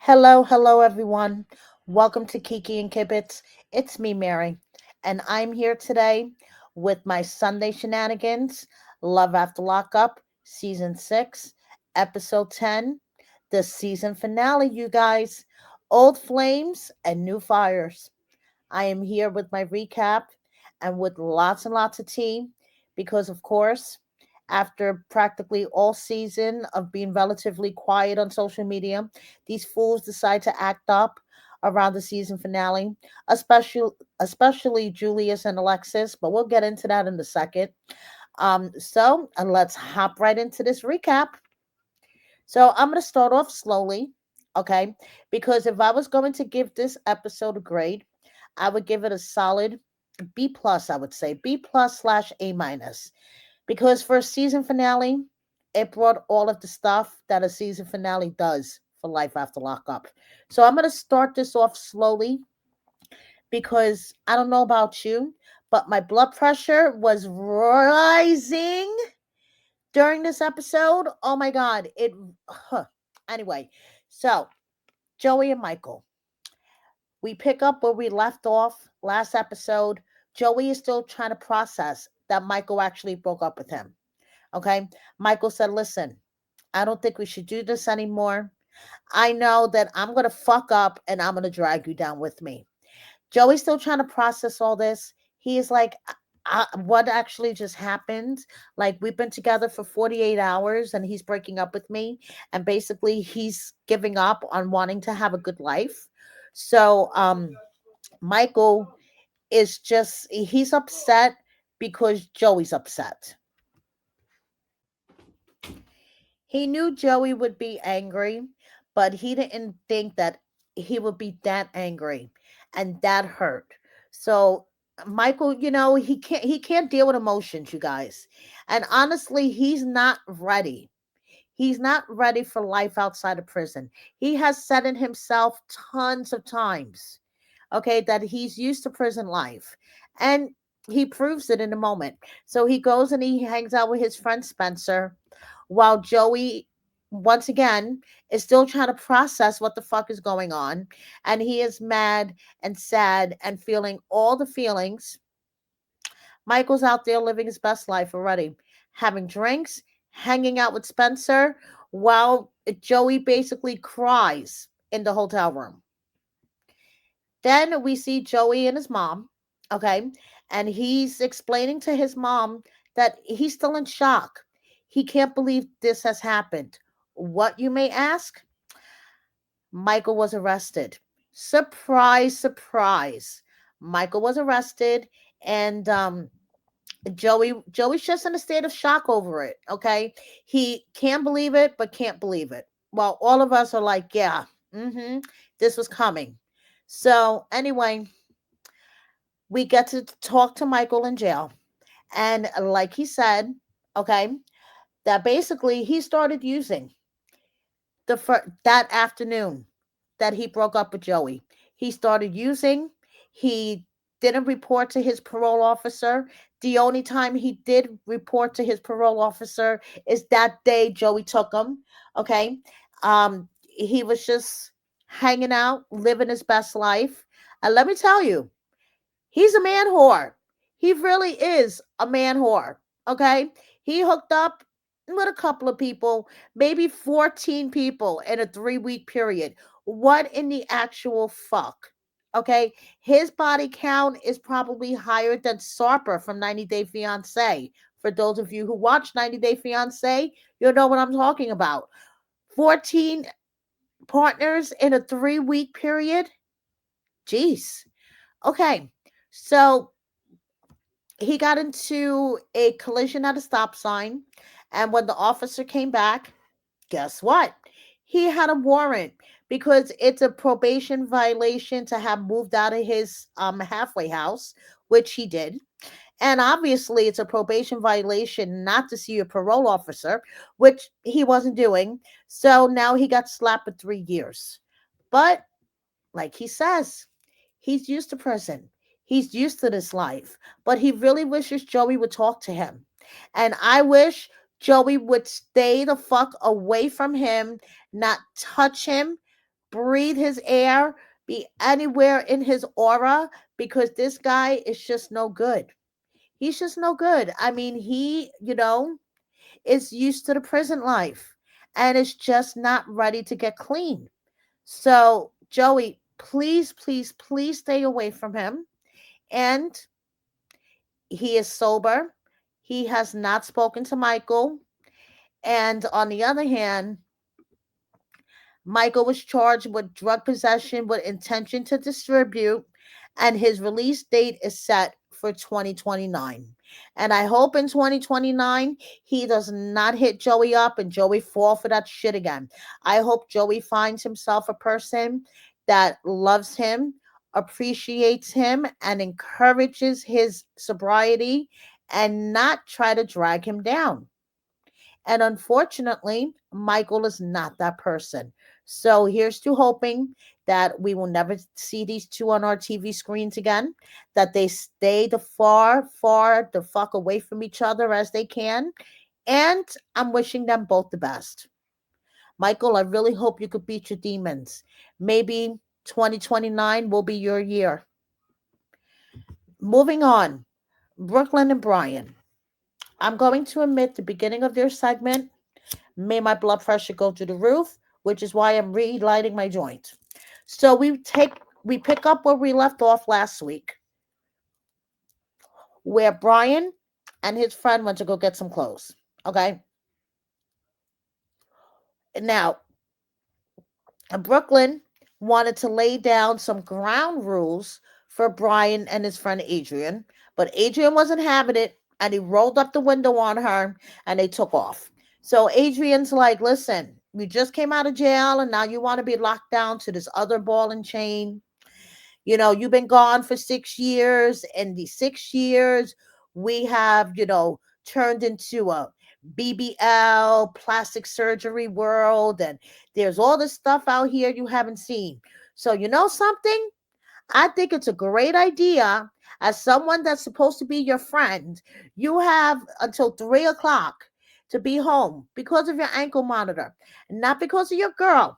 Hello, everyone. Welcome to Kiki and Kibitz. It's me, Mary, and I'm here today with my Sunday shenanigans, Love After Lockup, Season 6, Episode 10, the season finale, you guys. Old flames and new fires. I am here with my recap and with lots and lots of tea because, of course, after practically all season of being relatively quiet on social media, these fools decide to act up around the season finale, especially Julius and Alexis, but we'll get into that in a second. And let's hop right into this recap. So I'm going to start off slowly, okay? Because if I was going to give this episode a grade, I would give it a solid B plus, I would say B plus slash A minus. Because for a season finale, it brought all of the stuff that a season finale does for Life After Lockup. So I'm going to start this off slowly because I don't know about you, but my blood pressure was rising during this episode. Oh my God. Huh. Anyway, so Joey and Michael. We pick up where we left off last episode. Joey is still trying to process that Michael actually broke up with him. Okay. Michael said, listen, I don't think we should do this anymore. I know that I'm going to fuck up and I'm going to drag you down with me. Joey's still trying to process all this. He is like, what actually just happened? Like, we've been together for 48 hours and he's breaking up with me. And basically, he's giving up on wanting to have a good life. So, Michael he's upset because Joey's upset. He knew Joey would be angry, but he didn't think that he would be that angry, and that hurt. So Michael, he can't deal with emotions, you guys. And honestly, he's not ready. He's not ready for life outside of prison. He has said it himself tons of times, okay, that he's used to prison life. And he proves it in a moment. So he goes and he hangs out with his friend Spencer while Joey, once again, is still trying to process what the fuck is going on. And he is mad and sad and feeling all the feelings. Michael's out there living his best life already, having drinks, hanging out with Spencer, while Joey basically cries in the hotel room. Then we see Joey and his mom, okay? And he's explaining to his mom that he's still in shock. He can't believe this has happened. What, you may ask? Michael was arrested. Surprise, surprise. Michael was arrested, and Joey's just in a state of shock over it, okay? He can't believe it, but can't believe it. Well, all of us are like, yeah, this was coming. So anyway, we get to talk to Michael in jail. And like he said, okay, that basically he started using that afternoon that he broke up with Joey. He started using, he didn't report to his parole officer. The only time he did report to his parole officer is that day Joey took him. Okay. He was just hanging out, living his best life. And let me tell you, he's a man whore. He really is a man whore. Okay. He hooked up with a couple of people, maybe 14 people in a 3 week period. What in the actual fuck? Okay. His body count is probably higher than Sarper from 90 Day Fiance. For those of you who watch 90 Day Fiance, you'll know what I'm talking about. 14 partners in a 3 week period? Jeez. Okay. So he got into a collision at a stop sign. And when the officer came back, guess what? He had a warrant because it's a probation violation to have moved out of his halfway house, which he did. And obviously, it's a probation violation not to see a parole officer, which he wasn't doing. So now he got slapped with 3 years. But like he says, he's used to prison. He's used to this life, but he really wishes Joey would talk to him. And I wish Joey would stay the fuck away from him, not touch him, breathe his air, be anywhere in his aura, because this guy is just no good. He's just no good. I mean, he, is used to the prison life and is just not ready to get clean. So, Joey, please, please, please stay away from him. And he is sober. He has not spoken to Michael. And on the other hand, Michael was charged with drug possession with intention to distribute, and his release date is set for 2029. And I hope in 2029 he does not hit Joey up and Joey fall for that shit again. I hope Joey finds himself a person that loves him, appreciates him, and encourages his sobriety and not try to drag him down. And unfortunately, Michael is not that person. So here's to hoping that we will never see these two on our TV screens again, that they stay the far, far the fuck away from each other as they can. And I'm wishing them both the best. Michael, I really hope you could beat your demons. Maybe 2029 will be your year. Moving on, Brooklyn and Brian. I'm going to admit the beginning of their segment made my blood pressure go through the roof, which is why I'm relighting my joint. So we pick up where we left off last week, where Brian and his friend went to go get some clothes. Okay. Now, Brooklyn wanted to lay down some ground rules for Brian and his friend Adrian, but Adrian wasn't having it, and he rolled up the window on her and they took off. So Adrian's like, listen, you just came out of jail and now you want to be locked down to this other ball and chain. You've been gone for 6 years. In these 6 years, we have, turned into a BBL, plastic surgery world, and there's all this stuff out here you haven't seen. So, you know something? I think it's a great idea. As someone that's supposed to be your friend, you have until 3 o'clock to be home because of your ankle monitor, not because of your girl,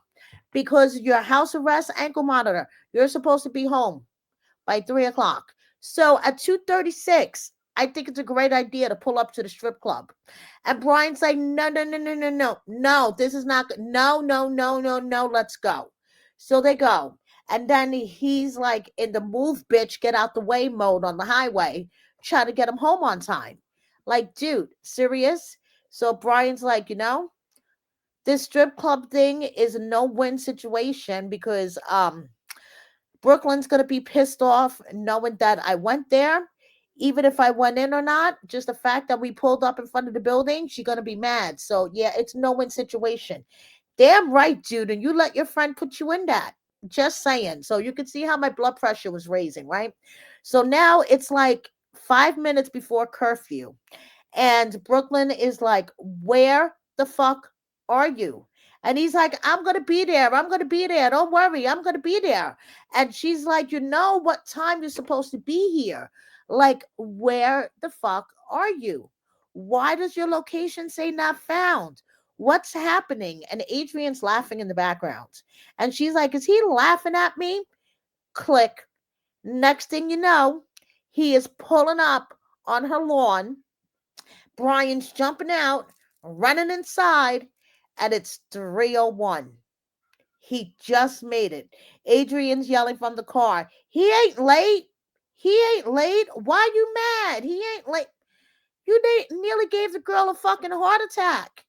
because your house arrest ankle monitor. You're supposed to be home by 3 o'clock. So at 2:36, I think it's a great idea to pull up to the strip club. And Brian's like, no, no, no, no, no, no, no, this is not good. No, no, no, no, no, let's go. So they go. And then he's like in the move, bitch, get out the way mode on the highway, trying to get him home on time. Like, dude, serious? So Brian's like, this strip club thing is a no-win situation because Brooklyn's going to be pissed off knowing that I went there. Even if I went in or not, just the fact that we pulled up in front of the building, she's going to be mad. So, yeah, it's no-win situation. Damn right, dude. And you let your friend put you in that. Just saying. So you can see how my blood pressure was raising, right? So now it's like 5 minutes before curfew. And Brooklyn is like, where the fuck are you? And he's like, I'm going to be there. I'm going to be there. Don't worry. I'm going to be there. And she's like, you know what time you're supposed to be here? Like, where the fuck are you? Why does your location say not found? What's happening? And Adrian's laughing in the background. And she's like, is he laughing at me? Click. Next thing you know, he is pulling up on her lawn. Brian's jumping out, running inside, and it's 3:01. He just made it. Adrian's yelling from the car, he ain't late. He ain't late. Why you mad? He ain't late. You nearly gave the girl a fucking heart attack.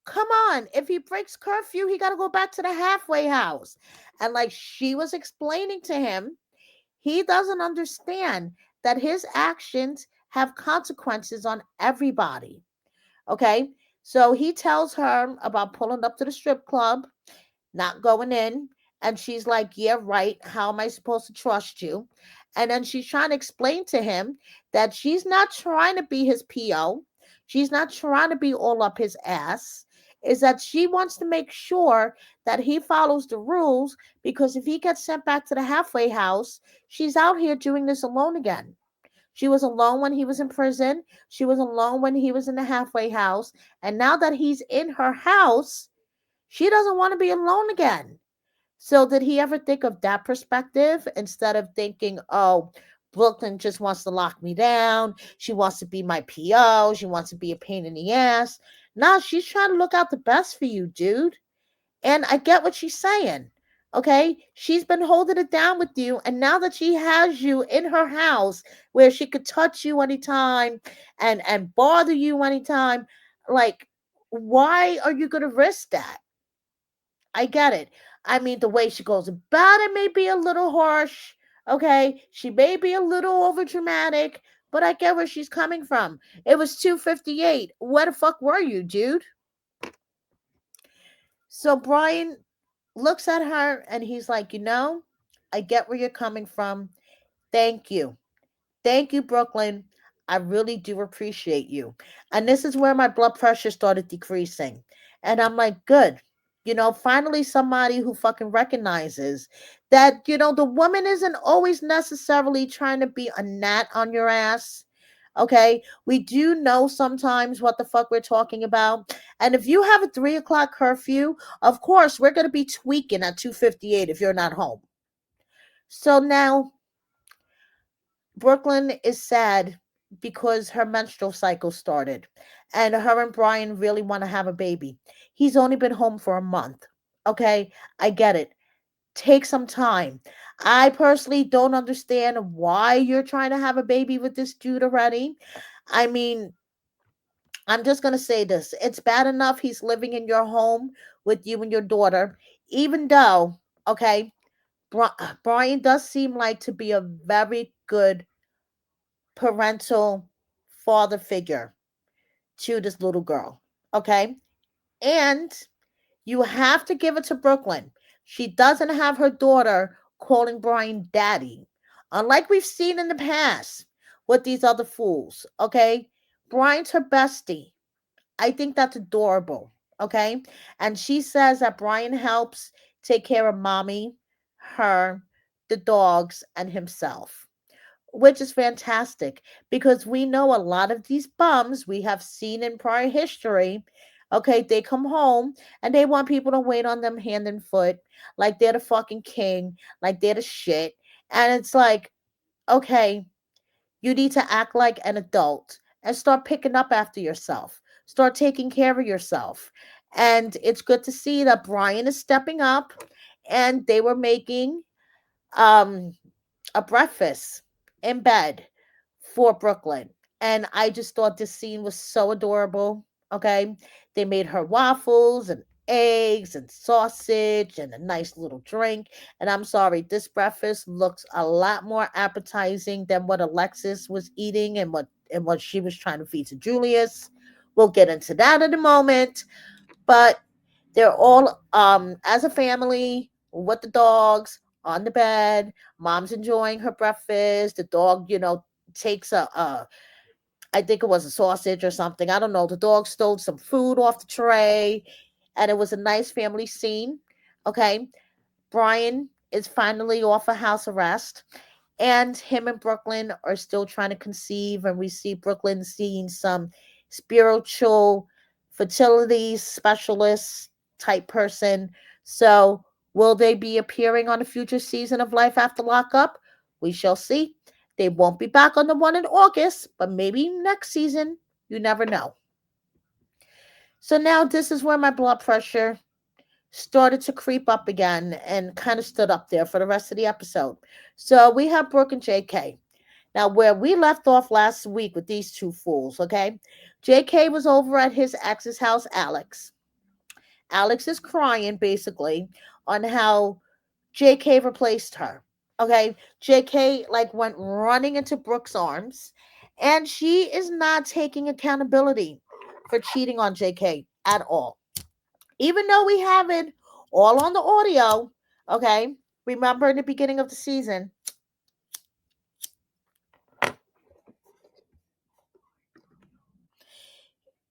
Come on. If he breaks curfew, he got to go back to the halfway house. And like she was explaining to him, he doesn't understand that his actions have consequences on everybody. Okay. So he tells her about pulling up to the strip club, not going in. And she's like, yeah, right. How am I supposed to trust you? And then she's trying to explain to him that she's not trying to be his PO. She's not trying to be all up his ass. Is that she wants to make sure that he follows the rules because if he gets sent back to the halfway house, she's out here doing this alone again. She was alone when he was in prison. She was alone when he was in the halfway house. And now that he's in her house, she doesn't want to be alone again. So did he ever think of that perspective instead of thinking, oh, Brooklyn just wants to lock me down. She wants to be my PO. She wants to be a pain in the ass. No, she's trying to look out the best for you, dude. And I get what she's saying. Okay. She's been holding it down with you. And now that she has you in her house where she could touch you anytime and bother you anytime, like, why are you going to risk that? I get it. I mean, the way she goes about it may be a little harsh. Okay. She may be a little over dramatic, but I get where she's coming from. It was 2:58. Where the fuck were you, dude? So Brian looks at her and he's like, I get where you're coming from. Thank you. Thank you, Brooklyn. I really do appreciate you. And this is where my blood pressure started decreasing. And I'm like, good. Finally somebody who fucking recognizes that, the woman isn't always necessarily trying to be a gnat on your ass. Okay. We do know sometimes what the fuck we're talking about. And if you have a 3 o'clock curfew, of course, we're going to be tweaking at 2:58 if you're not home. So now Brooklyn is sad because her menstrual cycle started and her and Brian really want to have a baby. He's only been home for a month. Okay, I get it. Take some time. I personally don't understand why you're trying to have a baby with this dude already. I mean, I'm just going to say this. It's bad enough he's living in your home with you and your daughter, even though, okay, Brian does seem like to be a very good parental father figure to this little girl. Okay. And you have to give it to Brooklyn. She doesn't have her daughter calling Brian daddy, unlike we've seen in the past with these other fools. Okay. Brian's her bestie. I think that's adorable. Okay. And she says that Brian helps take care of mommy, her, the dogs, and himself, which is fantastic because we know a lot of these bums we have seen in prior history. Okay, they come home and they want people to wait on them hand and foot, like they're the fucking king, like they're the shit. And it's like, okay, you need to act like an adult and start picking up after yourself, start taking care of yourself. And it's good to see that Brian is stepping up and they were making um a breakfast in bed for Brooklyn. And I just thought this scene was so adorable. Okay. They made her waffles and eggs and sausage and a nice little drink. And I'm sorry, this breakfast looks a lot more appetizing than what Alexis was eating and what she was trying to feed to Julius. We'll get into that in a moment. But they're all as a family with the dogs on the bed. Mom's enjoying her breakfast. The dog, takes a I think it was a sausage or something. I don't know. The dog stole some food off the tray, and it was a nice family scene. Okay, Brian is finally off of house arrest, and him and Brooklyn are still trying to conceive, and we see Brooklyn seeing some spiritual fertility specialist type person. So, will they be appearing on a future season of Life After Lockup? We shall see. They won't be back on the one in August, but maybe next season. You never know. So now this is where my blood pressure started to creep up again and kind of stood up there for the rest of the episode. So we have Brooke and JK. Now, where we left off last week with these two fools, okay? JK was over at his ex's house, Alex. Alex is crying basically on how JK replaced her. Okay, JK like went running into Brooke's arms, and she is not taking accountability for cheating on JK at all. Even though we have it all on the audio, okay? Remember in the beginning of the season,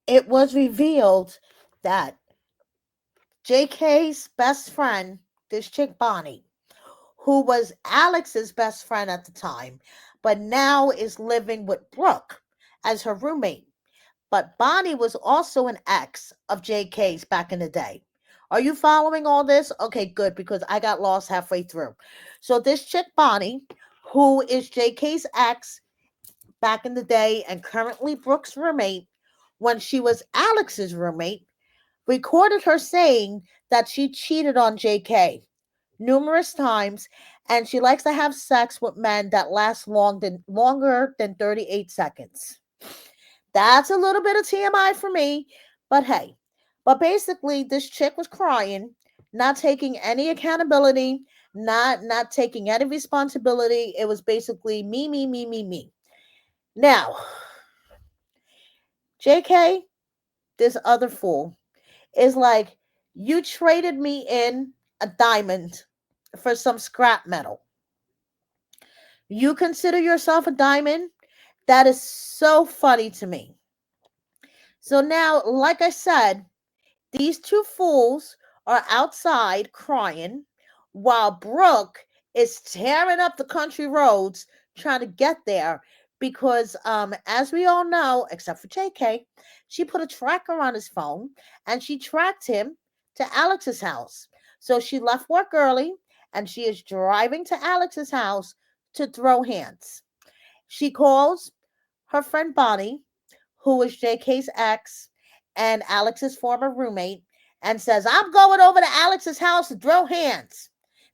it was revealed that JK's best friend, this chick Bonnie, who was Alex's best friend at the time, but now is living with Brooke as her roommate. But Bonnie was also an ex of JK's back in the day. Are you following all this? Okay, good, because I got lost halfway through. So this chick Bonnie, who is JK's ex back in the day and currently Brooke's roommate, when she was Alex's roommate, recorded her saying that she cheated on JK numerous times and she likes to have sex with men that last longer than 38 seconds. That's a little bit of TMI for me, but hey. But basically, this chick was crying, not taking any accountability, not taking any responsibility. It was basically me, me, me, me, me. Now, JK, this other fool, is like, you traded me in a diamond for some scrap metal. You consider yourself a diamond? That is so funny to me. So now, like I said, these two fools are outside crying while Brooke is tearing up the country roads trying to get there because as we all know, except for JK, she put a tracker on his phone and she tracked him to Alex's house. So she left work early and she is driving to Alex's house to throw hands. She calls her friend Bonnie, who is JK's ex and Alex's former roommate, and says, I'm going over to Alex's house to throw hands.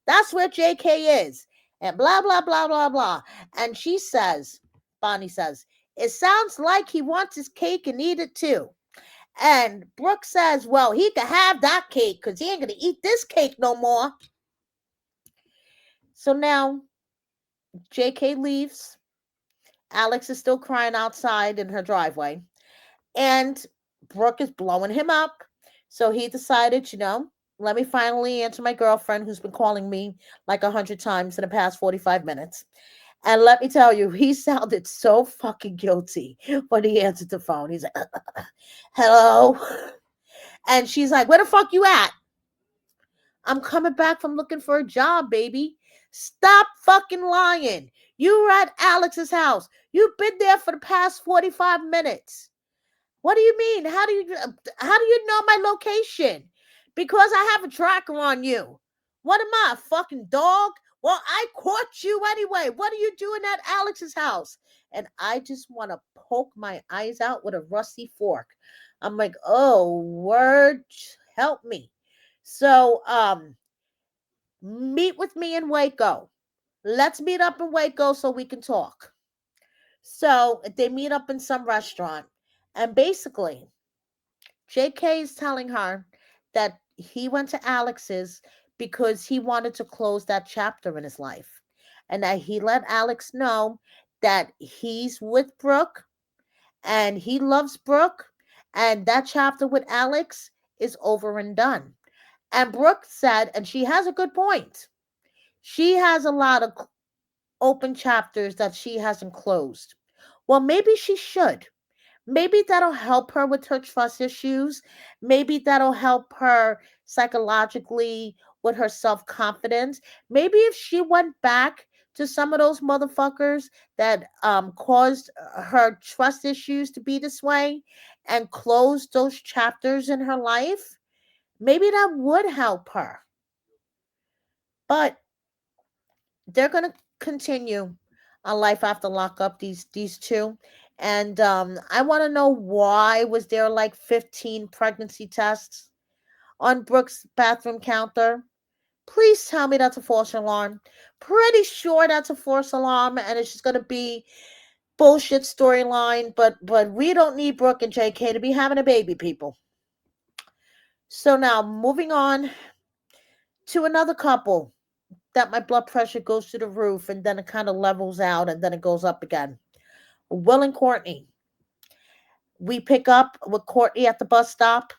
That's where JK is. And blah, blah, blah, blah, blah. And she says, Bonnie says, it sounds like he wants his cake and eat it too. And Brooke says, well, he could have that cake because he ain't going to eat this cake no more. So now JK leaves. Alex is still crying outside in her driveway. And Brooke is blowing him up. So he decided, let me finally answer my girlfriend who's been calling me like 100 times in the past 45 minutes. And let me tell you, he sounded so fucking guilty when he answered the phone. He's like, hello. And she's like, where the fuck you at? I'm coming back from looking for a job, baby. Stop fucking lying. You were at Alex's house. You've been there for the past 45 minutes. What do you mean? How do you know my location? Because I have a tracker on you. What am I, a fucking dog? Well, I caught you anyway. What are you doing at Alex's house? And I just want to poke my eyes out with a rusty fork. I'm like, oh, word, help me. So, meet with me in Waco. Let's meet up in Waco so we can talk. So they meet up in some restaurant. And basically, JK is telling her that he went to Alex's because he wanted to close that chapter in his life. And that he let Alex know that he's with Brooke and he loves Brooke. And that chapter with Alex is over and done. And Brooke said, and she has a good point, she has a lot of open chapters that she hasn't closed. Well, maybe she should. Maybe that'll help her with her trust issues. Maybe that'll help her psychologically with her self confidence. Maybe if she went back to some of those motherfuckers that caused her trust issues to be this way and closed those chapters in her life, maybe that would help her. But they're going to continue on life after lockup, these two. And I want to know, why was there like 15 pregnancy tests on Brooke's bathroom counter? Please tell me that's a false alarm. Pretty sure that's a false alarm and it's just going to be bullshit storyline, but we don't need Brooke and JK to be having a baby, people. So now moving on to another couple that my blood pressure goes to the roof and then it kind of levels out and then it goes up again. Will and Courtney. We pick up with Courtney at the bus stop,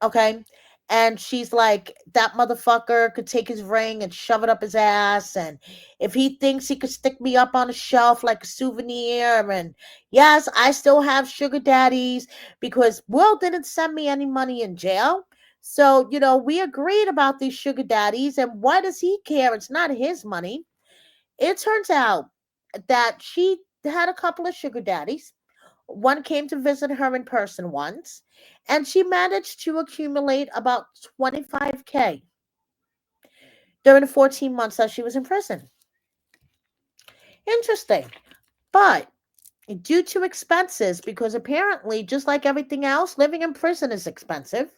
okay? And she's like, that motherfucker could take his ring and shove it up his ass. And if he thinks he could stick me up on a shelf like a souvenir. And yes, I still have sugar daddies because Will didn't send me any money in jail. So, we agreed about these sugar daddies. And why does he care? It's not his money. It turns out that she had a couple of sugar daddies. One came to visit her in person once, and she managed to accumulate about 25K during the 14 months that she was in prison. Interesting. But due to expenses, because apparently, just like everything else, living in prison is expensive.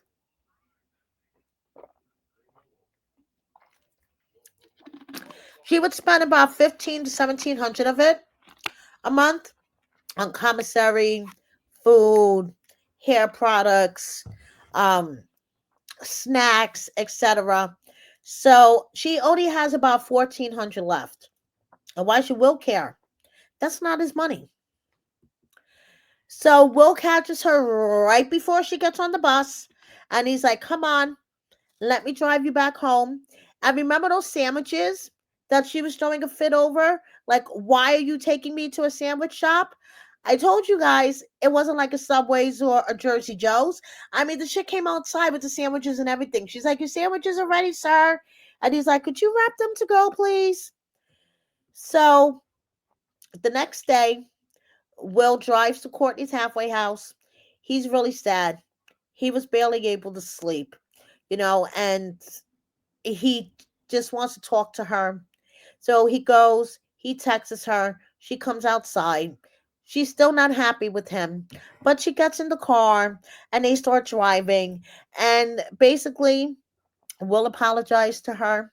She would spend about 15 to 1700 of it a month on commissary, food, hair products, um, snacks, etc. So she only has about 1400 left. And why should Will care? That's not his money. So Will catches her right before she gets on the bus, and he's like, "Come on, let me drive you back home." And remember those sandwiches that she was throwing a fit over? Like, why are you taking me to a sandwich shop? I told you guys it wasn't like a Subway's or a Jersey Joe's. I mean, the shit came outside with the sandwiches and everything. She's like, "Your sandwiches are ready, sir." And he's like, "Could you wrap them to go, please?" So the next day, Will drives to Courtney's halfway house. He's really sad. He was barely able to sleep, and he just wants to talk to her. So he goes, he texts her, she comes outside. She's still not happy with him, but she gets in the car and they start driving. And basically, Will apologize to her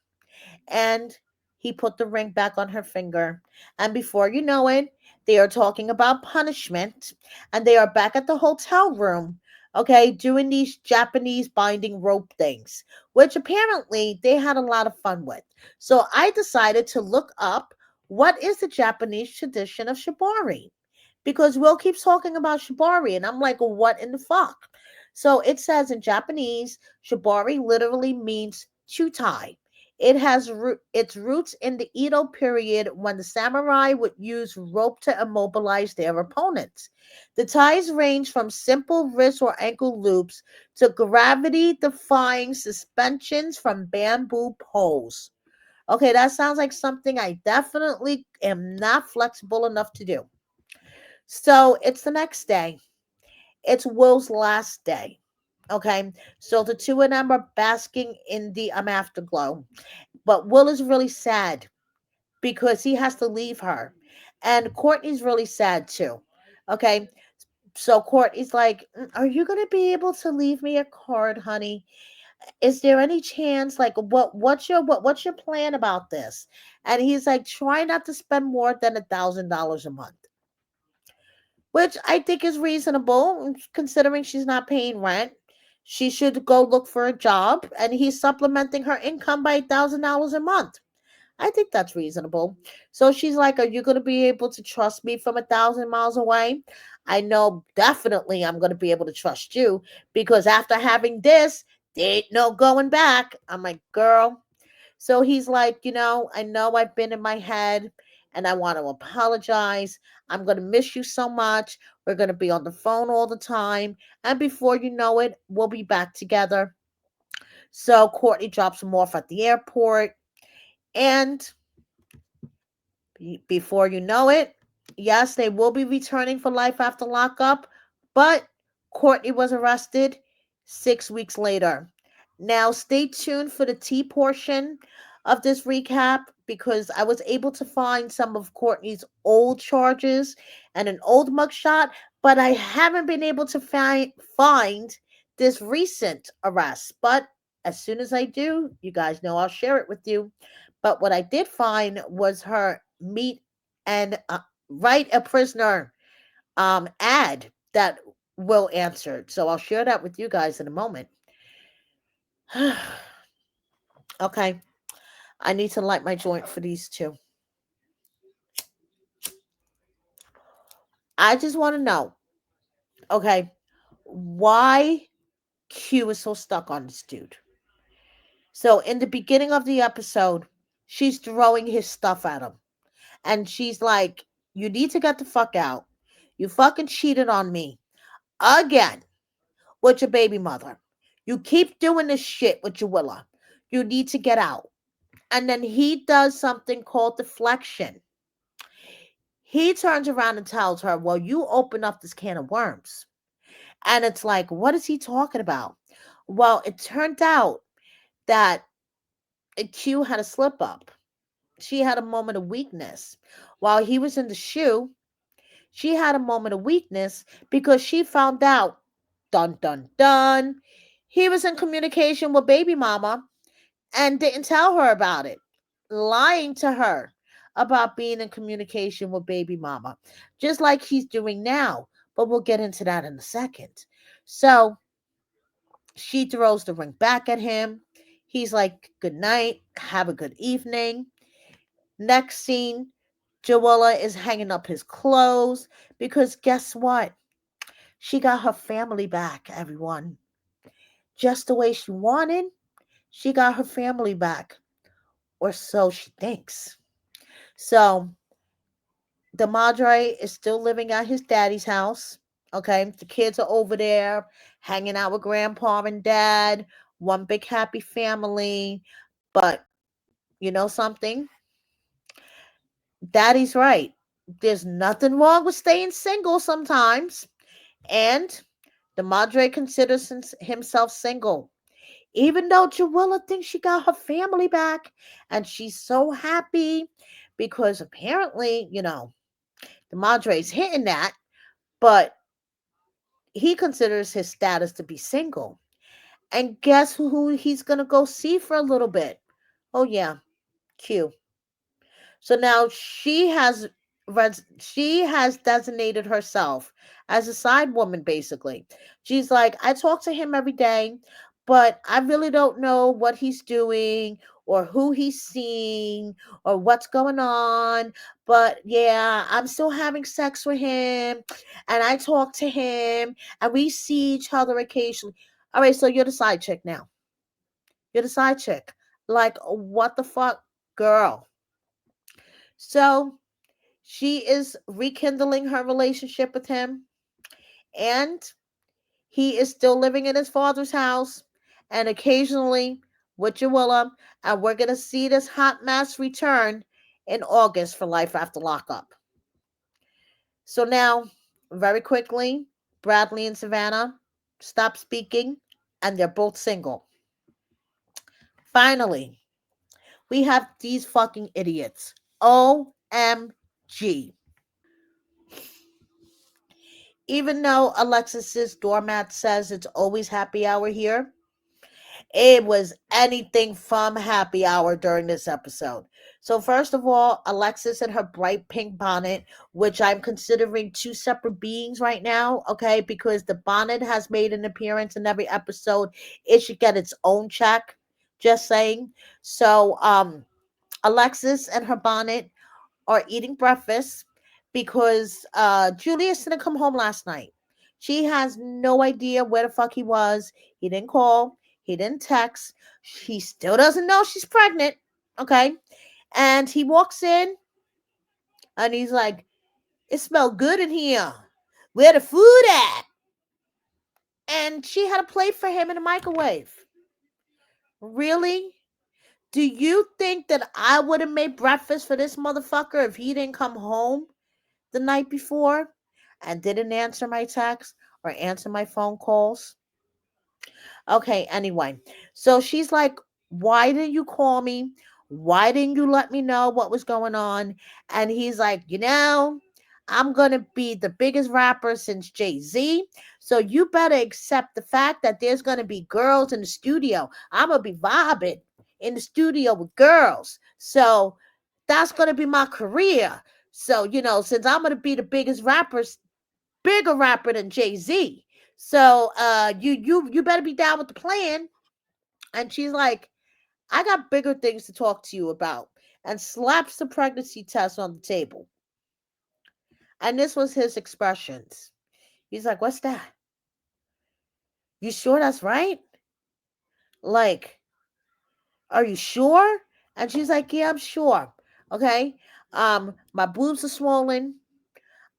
and he put the ring back on her finger. And before you know it, they are talking about punishment and they are back at the hotel room, okay, doing these Japanese binding rope things, which apparently they had a lot of fun with. So I decided to look up what is the Japanese tradition of shibari, because Will keeps talking about shibari, and I'm like, what in the fuck? So it says in Japanese, shibari literally means to tie. It has its roots in the Edo period when the samurai would use rope to immobilize their opponents. The ties range from simple wrist or ankle loops to gravity defying suspensions from bamboo poles. Okay, that sounds like something I definitely am not flexible enough to do. So it's the next day. It's Will's last day. Okay, so the two of them are basking in the afterglow. But Will is really sad because he has to leave her. And Courtney's really sad too. Okay, so Courtney's like, Are you going to be able to leave me a card, honey? Is there any chance, like, what's your plan about this?" And he's like, "Try not to spend more than $1,000 a month," which I think is reasonable considering she's not paying rent. She should go look for a job, and he's supplementing her income by $1,000 a month. I think that's reasonable. So she's like, "Are you going to be able to trust me from 1,000 miles away?" "I know definitely I'm going to be able to trust you because after having this, there ain't no going back." I'm like, "Girl." So he's like, "I know I've been in my head and I want to apologize. I'm going to miss you so much. We're going to be on the phone all the time. And before you know it, we'll be back together." So Courtney drops him off at the airport. And before you know it, yes, they will be returning for life after lockup, but Courtney was arrested 6 weeks later. Now, stay tuned for the T portion of this recap because I was able to find some of Courtney's old charges and an old mugshot, but I haven't been able to find this recent arrest. But as soon as I do, you guys know I'll share it with you. But what I did find was her meet and write a prisoner ad that Will answered. So I'll share that with you guys in a moment. Okay, I need to light my joint for these two. I just want to know, okay, why Q is so stuck on this dude. So in the beginning of the episode, she's throwing his stuff at him. And she's like, "You need to get the fuck out. You fucking cheated on me again with your baby mother. You keep doing this shit with your Willa. You need to get out." And then he does something called deflection. He turns around and tells her, well, you open up this can of worms. And it's like, what is he talking about? Well, it turned out that Q had a slip up. She had a moment of weakness. While he was in the shoe, she had a moment of weakness because she found out, dun dun dun, he was in communication with baby mama and didn't tell her about it, lying to her about being in communication with baby mama, just like he's doing now. But we'll get into that in a second. So she throws the ring back at him. He's like, good night, have a good evening. Next scene, Joella is hanging up his clothes because guess what? She got her family back, everyone. Just the way she wanted, she got her family back, or so she thinks. So, Damodrick is still living at his daddy's house. Okay, the kids are over there hanging out with grandpa and dad, one big happy family. But you know something? Daddy's right. There's nothing wrong with staying single sometimes. And Damodrick considers himself single. Even though Joella thinks she got her family back and she's so happy because apparently, Damodrick's hitting that, but he considers his status to be single. And guess who he's going to go see for a little bit? Oh, yeah, Q. So now she has designated herself as a side woman basically. She's like, I talk to him every day, but I really don't know what he's doing or who he's seeing or what's going on. But yeah, I'm still having sex with him and I talk to him and we see each other occasionally. All right, so you're the side chick now. You're the side chick. Like, what the fuck, girl? So she is rekindling her relationship with him, and he is still living in his father's house and occasionally with Joella. And we're going to see this hot mess return in August for Life After Lockup. So now, very quickly, Bradley and Savannah stop speaking and they're both single. Finally, we have these fucking idiots. OMG. Even though Alexis's doormat says it's always happy hour here, it was anything from happy hour during this episode. So, first of all, Alexis and her bright pink bonnet, which I'm considering two separate beings right now, okay, because the bonnet has made an appearance in every episode. It should get its own check. Just saying. So, Alexis and her bonnet are eating breakfast because Julius didn't come home last night. She has no idea where the fuck he was. He didn't call. He didn't text. She still doesn't know she's pregnant. Okay. And he walks in and he's like, it smelled good in here. Where the food at? And she had a plate for him in the microwave. Really? Do you think that I would have made breakfast for this motherfucker if he didn't come home the night before and didn't answer my text or answer my phone calls? Okay, anyway. So she's like, why didn't you call me? Why didn't you let me know what was going on? And he's like, I'm going to be the biggest rapper since Jay-Z. So you better accept the fact that there's going to be girls in the studio. I'm going to be vibing in the studio with girls. So that's going to be my career. So, since I'm going to be the biggest rapper, bigger rapper than Jay-Z. So you better be down with the plan. And she's like, I got bigger things to talk to you about. And slaps the pregnancy test on the table. And this was his expressions. He's like, what's that? You sure that's right? Like, are you sure? And she's like, yeah, I'm sure. Okay. My boobs are swollen.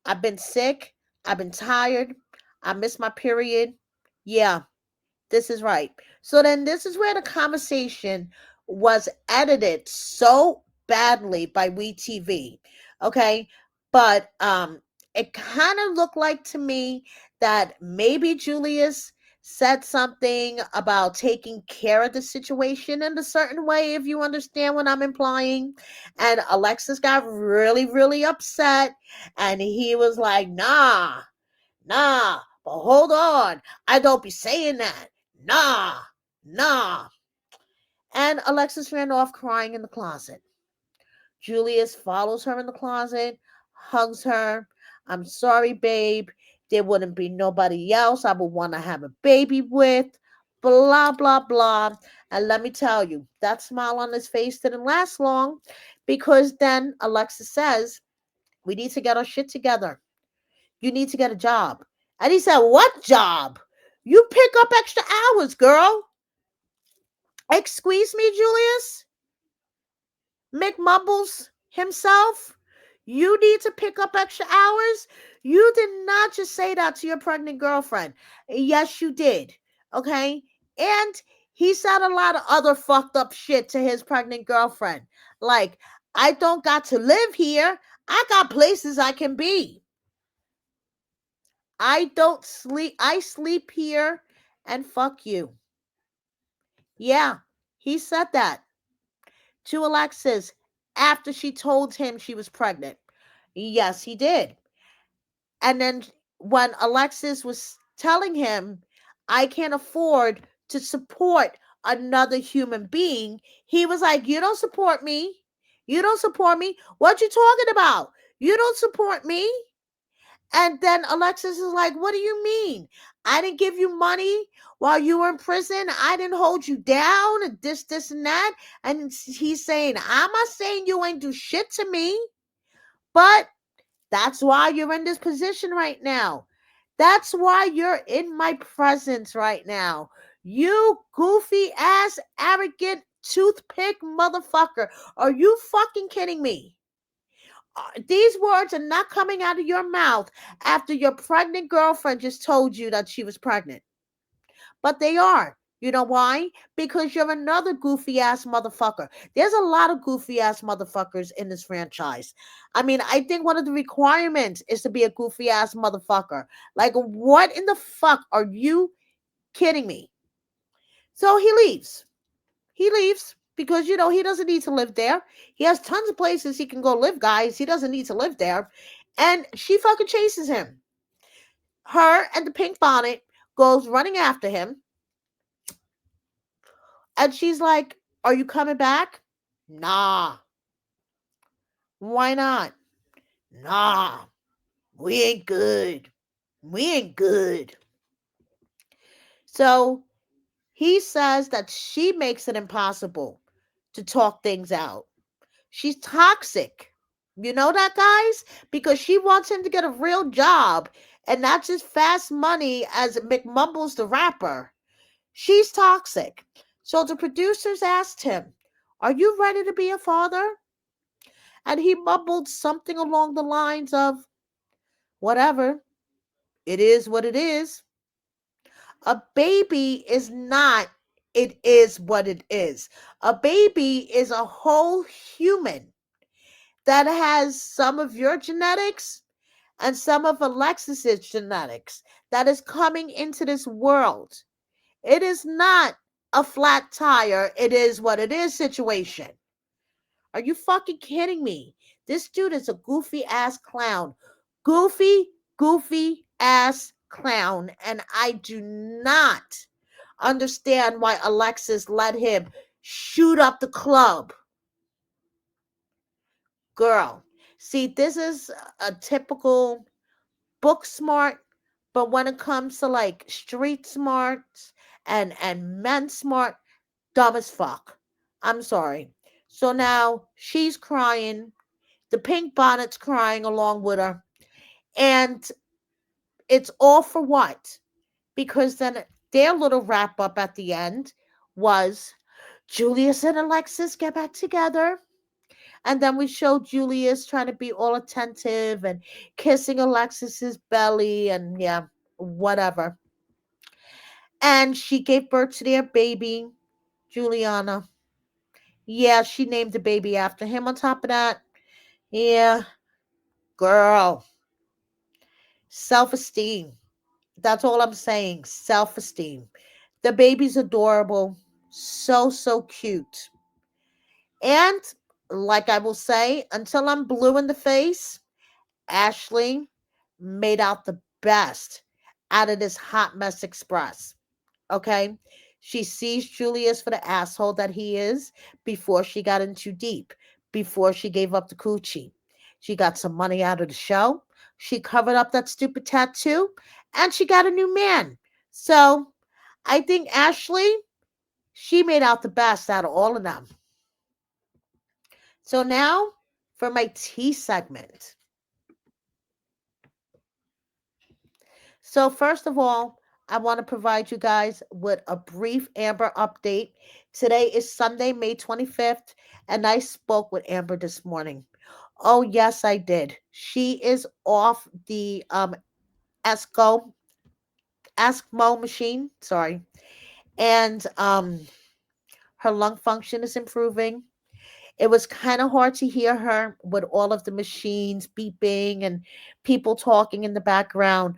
I've been sick. I've been tired. I missed my period. Yeah, this is right. So then this is where the conversation was edited so badly by WeTV. Okay. But it kind of looked like to me that maybe Julius said something about taking care of the situation in a certain way, if you understand what I'm implying. And Alexis got really, really upset. And he was like, nah, but hold on. I don't be saying that. Nah, nah. And Alexis ran off crying in the closet. Julius follows her in the closet, hugs her. I'm sorry, babe. There wouldn't be nobody else I would want to have a baby with. Blah, blah, blah. And let me tell you, that smile on his face didn't last long, because then Alexis says, we need to get our shit together. You need to get a job. And he said, what job? You pick up extra hours, girl. Excuse me, Julius? McMumbles himself? You need to pick up extra hours? You did not just say that to your pregnant girlfriend. Yes, you did. Okay? And he said a lot of other fucked up shit to his pregnant girlfriend. Like, I don't got to live here. I got places I can be. I don't sleep. I sleep here and fuck you. Yeah, he said that to Alexis after she told him she was pregnant. Yes, he did. And then when Alexis was telling him, I can't afford to support another human being, he was like, you don't support me. You don't support me. What you talking about? You don't support me. And then Alexis is like, what do you mean? I didn't give you money while you were in prison. I didn't hold you down and this, and that. And he's saying, I'm not saying you ain't do shit to me, but that's why you're in this position right now. That's why you're in my presence right now. You goofy ass, arrogant, toothpick motherfucker. Are you fucking kidding me? These words are not coming out of your mouth after your pregnant girlfriend just told you that she was pregnant. But they are. You know why? Because you're another goofy ass motherfucker. There's a lot of goofy ass motherfuckers in this franchise. I mean, I think one of the requirements is to be a goofy ass motherfucker. Like, what in the fuck are you kidding me? So he leaves. He leaves because, he doesn't need to live there. He has tons of places he can go live, guys. He doesn't need to live there. And she fucking chases him. Her and the pink bonnet goes running after him. And she's like, are you coming back? Nah. Why not? Nah. We ain't good. We ain't good. So he says that she makes it impossible to talk things out. She's toxic. You know that, guys? Because she wants him to get a real job and not just fast money as McMumbles the rapper. She's toxic. So the producers asked him, are you ready to be a father? And he mumbled something along the lines of, whatever, it is what it is. A baby is not, it is what it is. A baby is a whole human that has some of your genetics and some of Alexis's genetics that is coming into this world. It is not a flat tire, it is what it is situation. Are you fucking kidding me? This dude is a goofy ass clown. Goofy ass clown. And I do not understand why Alexis let him shoot up the club. Girl, see, this is a typical book smart, but when it comes to like street smarts and men smart, dumb as fuck. I'm sorry. So now she's crying. The pink bonnet's crying along with her. And it's all for what? Because then their little wrap up at the end was Julius and Alexis get back together. And then we showed Julius trying to be all attentive and kissing Alexis's belly and yeah, whatever. And she gave birth to their baby, Juliana. Yeah, she named the baby after him on top of that. Yeah, Girl, self-esteem. That's all I'm saying. Self-esteem. The baby's adorable. So, so cute. And like I will say, until I'm blue in the face, Ashley made out the best out of this hot mess express. Okay? She sees Julius for the asshole that he is before she got in too deep, before she gave up the coochie. She got some money out of the show. She covered up that stupid tattoo and she got a new man. So I think Ashley, she made out the best out of all of them. So now for my tea segment. So, first of all, I want to provide you guys with a brief Amber update. Today is Sunday, May 25th, and I spoke with Amber this morning. Oh, yes, I did. She is off the ESCO, ESCMO machine, sorry, and her lung function is improving. It was kind of hard to hear her with all of the machines beeping and people talking in the background,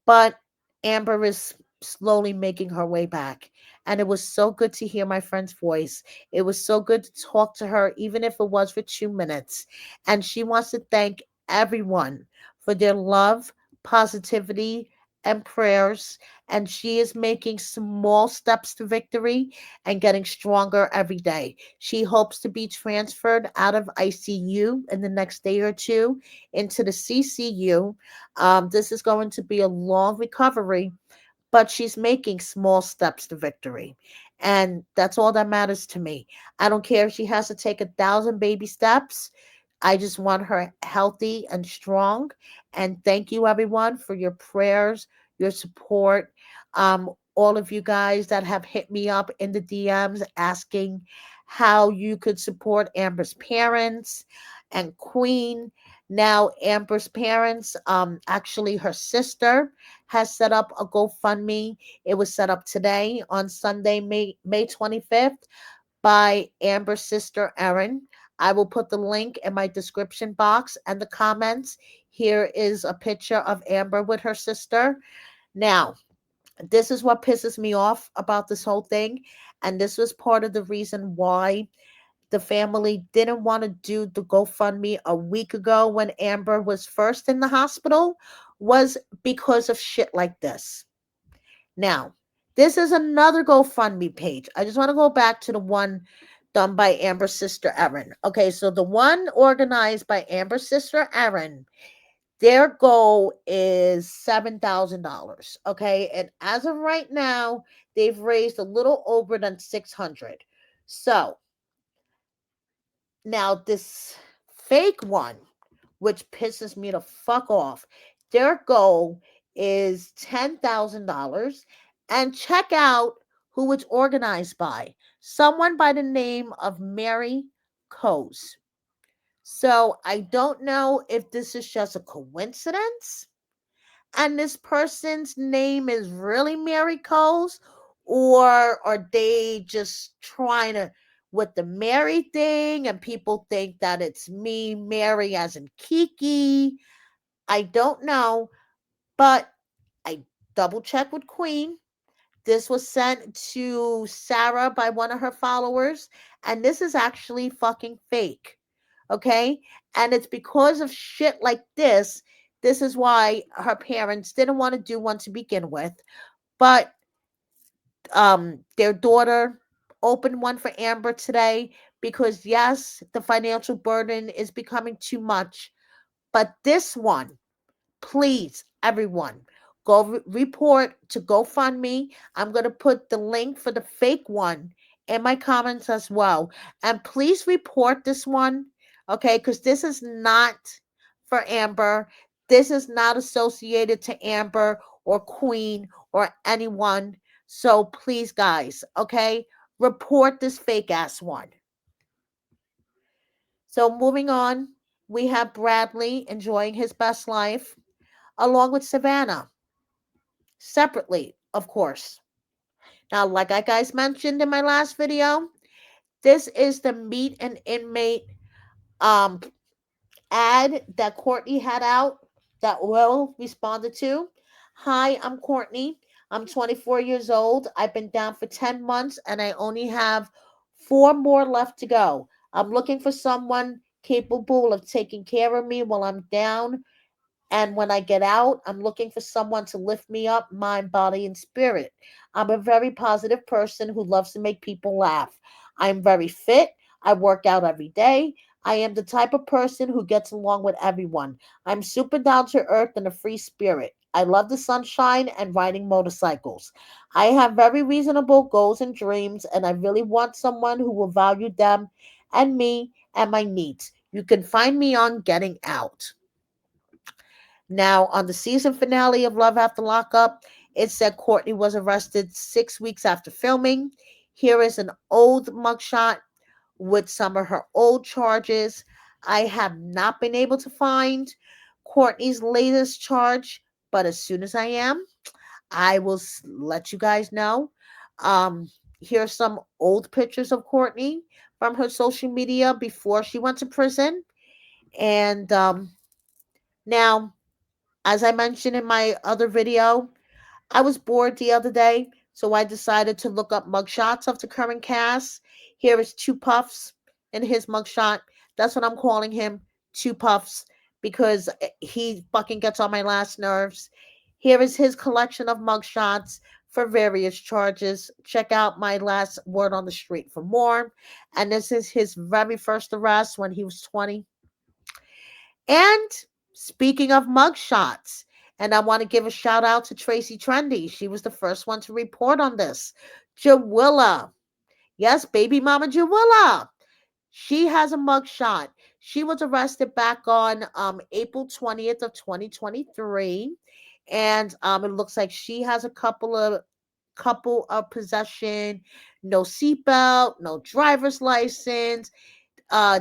but Amber is slowly making her way back. And it was so good to hear my friend's voice. It was so good to talk to her, even if it was for 2 minutes. And she wants to thank everyone for their love, positivity, and prayers. And she is making small steps to victory and getting stronger every day. She hopes to be transferred out of ICU in the next day or two into the CCU. This is going to be a long recovery, but she's making small steps to victory. And that's all that matters to me. I don't care if she has to take 1,000 baby steps. I just want her healthy and strong. And thank you, everyone, for your prayers, your support. All of you guys that have hit me up in the DMs asking how you could support Amber's parents and Queen. Now, Amber's parents, actually, her sister has set up a GoFundMe. It was set up today on Sunday, May 25th by Amber's sister, Erin. I will put the link in my description box and the comments. Here is a picture of Amber with her sister. Now, this is what pisses me off about this whole thing. And this was part of the reason why the family didn't want to do the GoFundMe a week ago when Amber was first in the hospital, was because of shit like this. Now, this is another GoFundMe page. I just want to go back to the one done by Amber's sister Erin. Okay, so the one organized by Amber's sister Erin, their goal is $7,000. Okay, and as of right now, they've raised a little over than 600. So now this fake one, which pisses me the fuck off, their goal is $10,000. And check out who it's organized by. Someone by the name of Mary Coase. So I don't know if this is just a coincidence and this person's name is really Mary Coase, or are they just trying to with the Mary thing and people think that it's me, Mary, as in Kiki? I don't know, but I double checked with Queen. This was sent to Sarah by one of her followers, and this is actually fucking fake. Okay? And it's because of shit like this. This is why her parents didn't want to do one to begin with. But their daughter opened one for Amber today because yes, the financial burden is becoming too much. But this one, please, everyone, go report to GoFundMe. I'm going to put the link for the fake one in my comments as well. And please report this one, okay? Because this is not for Amber. This is not associated to Amber or Queen or anyone. So please, guys, okay? Report this fake ass one. So moving on, we have Bradley enjoying his best life along with Savannah, separately, of course. Now, like I guys mentioned in my last video, this is the Meet an Inmate um ad that Courtney had out that Will responded to. Hi, I'm Courtney. I'm 24 years old. I've been down for 10 months and I only have 4 more left to go. I'm looking for someone capable of taking care of me while I'm down, and when I get out, I'm looking for someone to lift me up, mind, body, and spirit. I'm a very positive person who loves to make people laugh. I'm very fit. I work out every day. I am the type of person who gets along with everyone. I'm super down to earth and a free spirit. I love the sunshine and riding motorcycles. I have very reasonable goals and dreams, and I really want someone who will value them and me and my needs. You can find me on Getting Out. Now, on the season finale of Love After Lockup, it said Courtney was arrested 6 weeks after filming. Here is an old mugshot with some of her old charges. I have not been able to find Courtney's latest charge, but as soon as I am, I will let you guys know. Um, Here's some old pictures of Courtney from her social media before she went to prison. And now, as I mentioned in my other video, I was bored the other day, so I decided to look up mugshots of the current cast. Here is Two Puffs in his mugshot. That's what I'm calling him, Two Puffs, because he fucking gets on my last nerves. Here is his collection of mugshots for various charges. Check out my last word on the street for more. And this is his very first arrest when he was 20. And speaking of mugshots, and I want to give a shout out to Tracy Trendy. She was the first one to report on this. Jawilla. Yes, baby mama Jawilla. She has a mugshot. She was arrested back on April 20th of 2023. And it looks like she has a couple of possession, no seatbelt, no driver's license,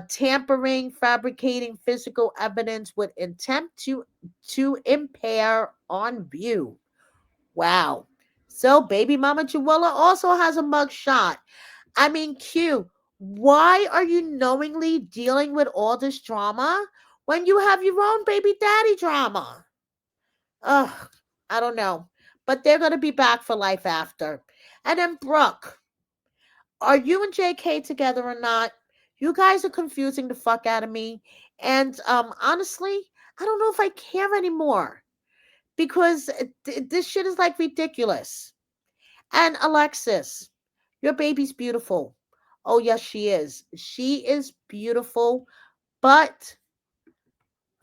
tampering, fabricating physical evidence with intent to impair on view. Wow. So baby mama Juwella also has a mug shot. I mean, Q, why are you knowingly dealing with all this drama when you have your own baby daddy drama? Ugh, I don't know. But they're gonna be back for life after. And then Brooke, are you and JK together or not? You guys are confusing the fuck out of me. And honestly, I don't know if I care anymore because this shit is like ridiculous. And Alexis, your baby's beautiful. Oh yes, she is. She is beautiful, but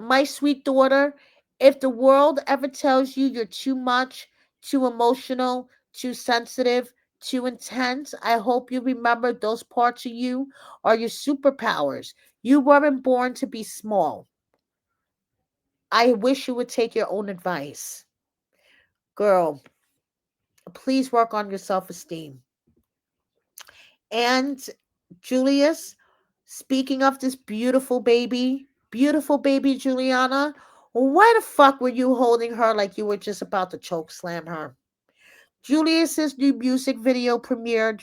my sweet daughter, if the world ever tells you you're too much, too emotional, too sensitive, too intense, I hope you remember those parts of you are your superpowers. You weren't born to be small. I wish you would take your own advice. Girl, please work on your self esteem. And Julius, speaking of this beautiful baby Juliana, why the fuck were you holding her like you were just about to choke slam her? Julius's new music video premiered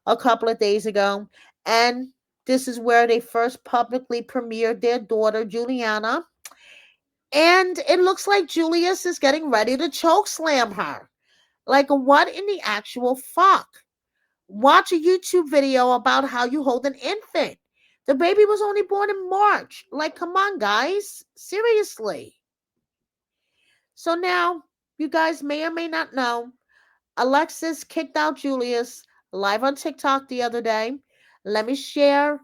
a couple of days ago, and this is where they first publicly premiered their daughter Juliana. And it looks like Julius is getting ready to choke slam her. Like, what in the actual fuck? Watch a YouTube video about how you hold an infant. The baby was only born in March. Like, come on, guys. Seriously. So now, you guys may or may not know, Alexis kicked out Julius live on TikTok the other day. Let me share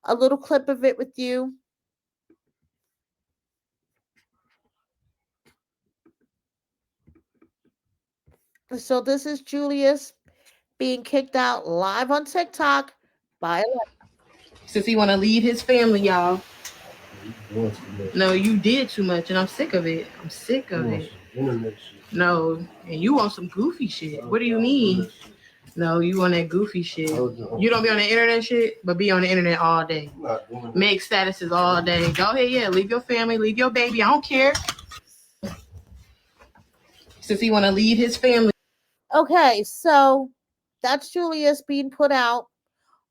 a little clip of it with you. So, this is Julius being kicked out live on TikTok by Since he want to leave his family, y'all. No, you did too much, and I'm sick of it. I'm sick of it. No, and you want some goofy shit. What do you mean? No, you want that goofy shit. You don't be on the internet shit, but be on the internet all day. Make statuses all day. Go ahead, yeah. Leave your family, leave your baby. I don't care. Since he want to leave his family. Okay, so that's Julius being put out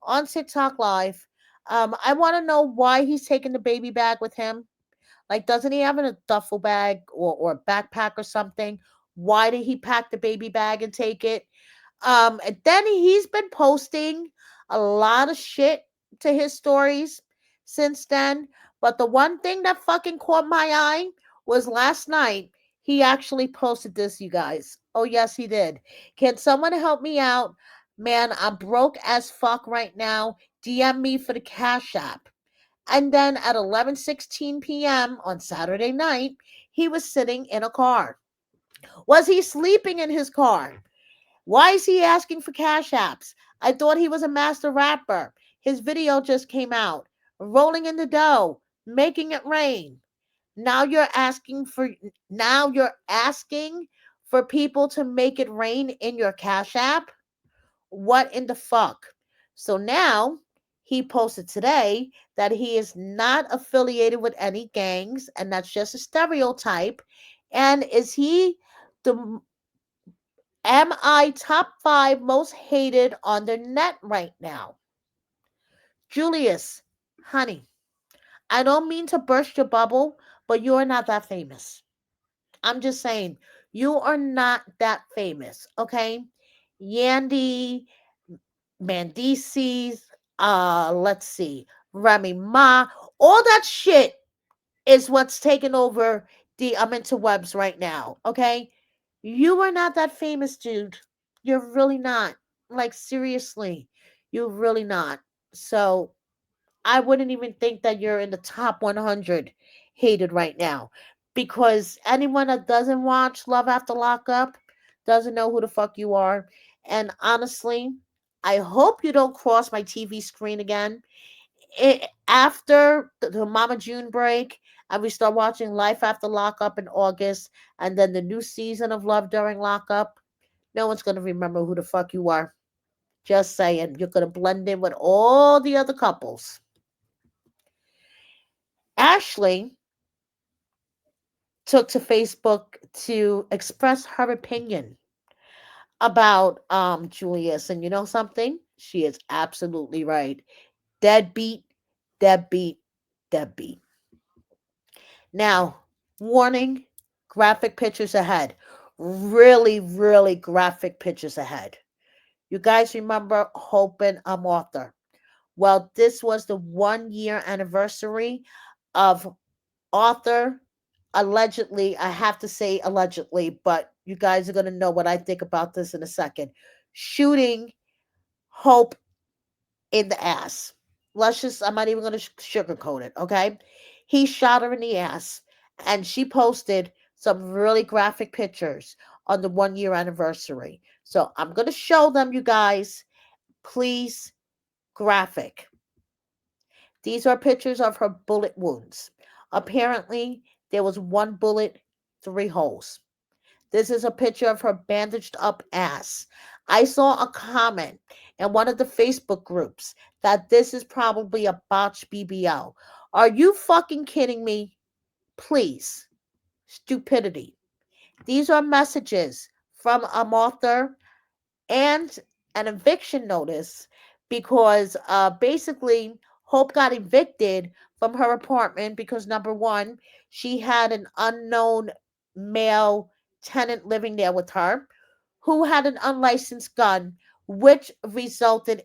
on TikTok Live. I want to know why he's taking the baby bag with him. Like, doesn't he have a duffel bag or a backpack or something? Why did he pack the baby bag and take it? And then he's been posting a lot of shit to his stories since then. But the one thing that fucking caught my eye was last night. He actually posted this, you guys. Oh, yes, he did. Can someone help me out? Man, I'm broke as fuck right now. DM me for the Cash App. And then at 11:16 p.m. on Saturday night, he was sitting in a car. Was he sleeping in his car? Why is he asking for Cash Apps? I thought he was a master rapper. His video just came out. Rolling in the dough, making it rain. Now you're asking for now you're asking for people to make it rain in your Cash App? What in the fuck? So now he posted today that he is not affiliated with any gangs and that's just a stereotype. And is he the am I top 5 most hated on the net right now? Julius, honey, I don't mean to burst your bubble, but you're not that famous. I'm just saying, you are not that famous, okay? Yandy, Mandices, let's see, Remy Ma, all that shit is what's taking over the interwebs right now, okay? You are not that famous, dude. You're really not. Like, seriously, you're really not. So, I wouldn't even think that you're in the top 100 hated right now. Because anyone that doesn't watch Love After Lockup doesn't know who the fuck you are. And honestly, I hope you don't cross my TV screen again after the Mama June break, and we start watching Life After Lockup in August, and then the new season of Love During Lockup, no one's going to remember who the fuck you are. Just saying. You're going to blend in with all the other couples. Ashley took to Facebook to express her opinion about Julius. And you know something? She is absolutely right. Deadbeat, deadbeat, deadbeat. Now, warning, graphic pictures ahead. Really, really graphic pictures ahead. You guys remember Hope and Arthur? Well, this was the 1 year anniversary of Arthur allegedly, I have to say allegedly, but you guys are going to know what I think about this in a second, shooting Hope in the ass. I'm not even going to sugarcoat it, okay? He shot her in the ass, and she posted some really graphic pictures on the 1 year anniversary. So I'm going to show them, you guys. Please, graphic. These are pictures of her bullet wounds. Apparently, there was one bullet, 3 holes. This is a picture of her bandaged up ass. I saw a comment in one of the Facebook groups that this is probably a botched BBL. Are you fucking kidding me? Please. Stupidity. These are messages from a author and an eviction notice because basically Hope got evicted from her apartment because number one, she had an unknown male tenant living there with her who had an unlicensed gun, which resulted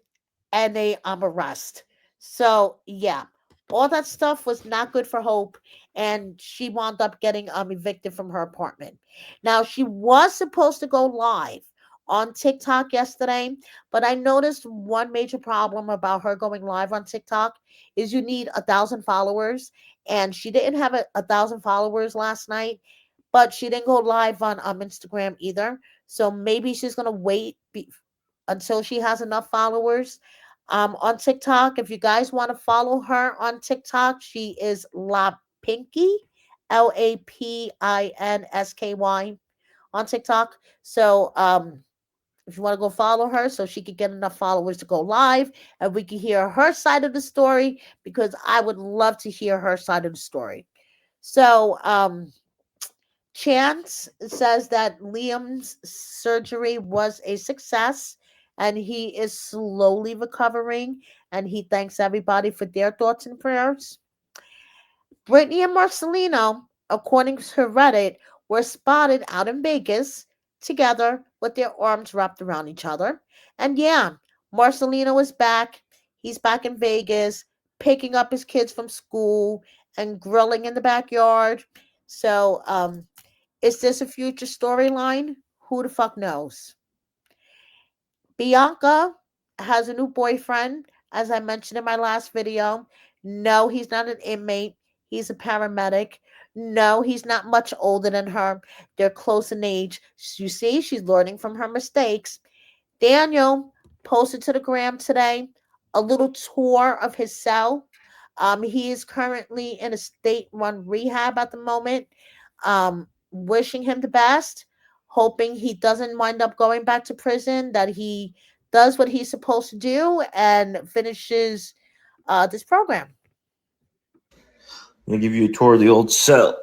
in a arrest. So yeah, all that stuff was not good for Hope, and she wound up getting evicted from her apartment. Now she was supposed to go live on TikTok yesterday, but I noticed one major problem about her going live on TikTok is you need 1,000 followers, and she didn't have a 1,000 followers last night, but she didn't go live on Instagram either. So maybe she's gonna wait until she has enough followers. On TikTok, if you guys want to follow her on TikTok, she is La Pinky, LAPINSKY on TikTok. So if you want to go follow her so she could get enough followers to go live and we can hear her side of the story because I would love to hear her side of the story. So Chance says that Liam's surgery was a success and he is slowly recovering and he thanks everybody for their thoughts and prayers. Brittany and Marcelino, according to Reddit, were spotted out in Vegas together with their arms wrapped around each other. And yeah, Marcelino is back. He's back in Vegas, picking up his kids from school and grilling in the backyard. So, is this a future storyline? Who the fuck knows? Bianca has a new boyfriend, as I mentioned in my last video. No, he's not an inmate. He's a paramedic. No, he's not much older than her. They're close in age. You see, she's learning from her mistakes. Daniel posted to the gram today a little tour of his cell. He is currently in a state-run rehab at the moment. Wishing him the best, hoping he doesn't wind up going back to prison, that he does what he's supposed to do and finishes this program. I'm going to give you a tour of the old cell.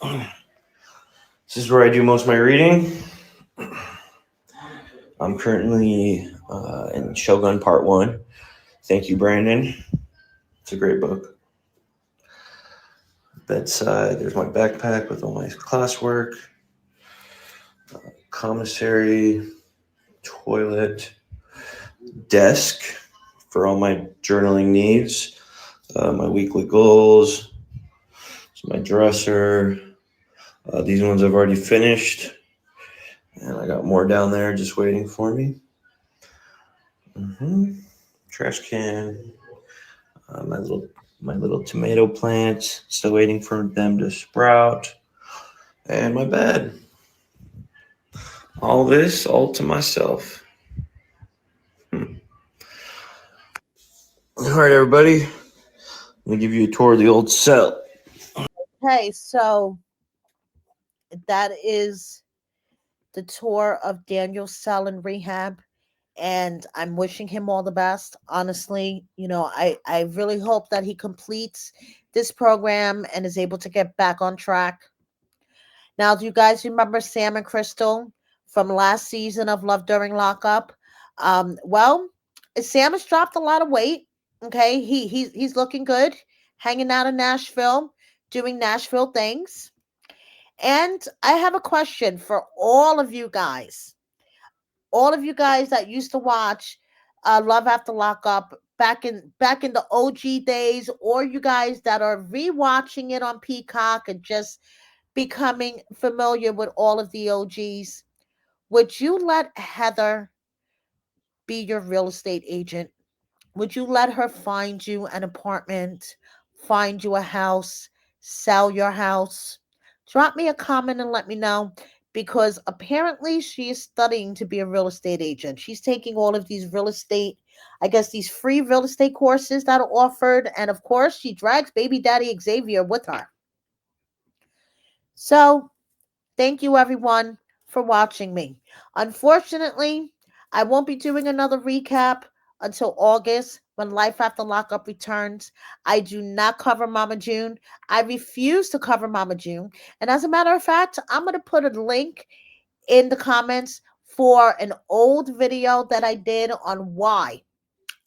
This is where I do most of my reading. I'm currently in Shogun Part 1. Thank you, Brandon. It's a great book. Bedside, there's my backpack with all my classwork. Commissary, toilet, desk for all my journaling needs. My weekly goals. It's my dresser. These ones I've already finished. And I got more down there just waiting for me. Trash can. My little tomato plants, still waiting for them to sprout. And my bed. All this, all to myself. All right, everybody. Let me give you a tour of the old cell. Okay, so that is the tour of Daniel's cell in rehab. And I'm wishing him all the best. Honestly, I really hope that he completes this program and is able to get back on track. Now, do you guys remember Sam and Crystal from last season of Love During Lockup? Well, Sam has dropped a lot of weight. Okay, he's looking good, hanging out in Nashville, doing Nashville things. And I have a question for all of you guys that used to watch Love After Lockup back in the OG days, or you guys that are rewatching it on Peacock and just becoming familiar with all of the OGs. Would you let Heather be your real estate agent? Would you let her find you an apartment, find you a house, sell your house? Drop me a comment and let me know, because apparently she is studying to be a real estate agent. She's taking all of these real estate, I guess these free real estate courses that are offered. And of course, she drags baby daddy Xavier with her. So thank you, everyone, for watching me. Unfortunately, I won't be doing another recap until August when Life After Lockup returns. I do not cover Mama June. I refuse to cover Mama June. And as a matter of fact, I'm going to put a link in the comments for an old video that I did on why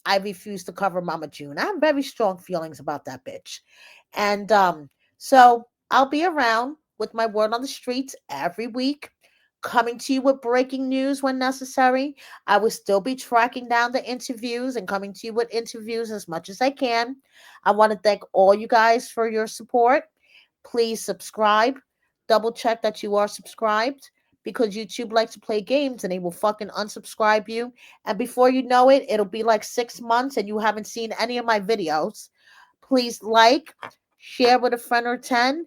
I refuse to cover Mama June. I have very strong feelings about that bitch. And so I'll be around with my word on the streets every week, coming to you with breaking news when necessary. I will still be tracking down the interviews and coming to you with interviews as much as I can. I want to thank all you guys for your support. Please subscribe. Double check that you are subscribed, because YouTube likes to play games and they will fucking unsubscribe you. And before you know it, it'll be like 6 months and you haven't seen any of my videos. Please like, share with a friend or 10,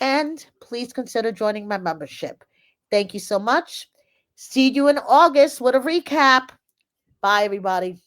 and please consider joining my membership. Thank you so much. See you in August with a recap. Bye, everybody.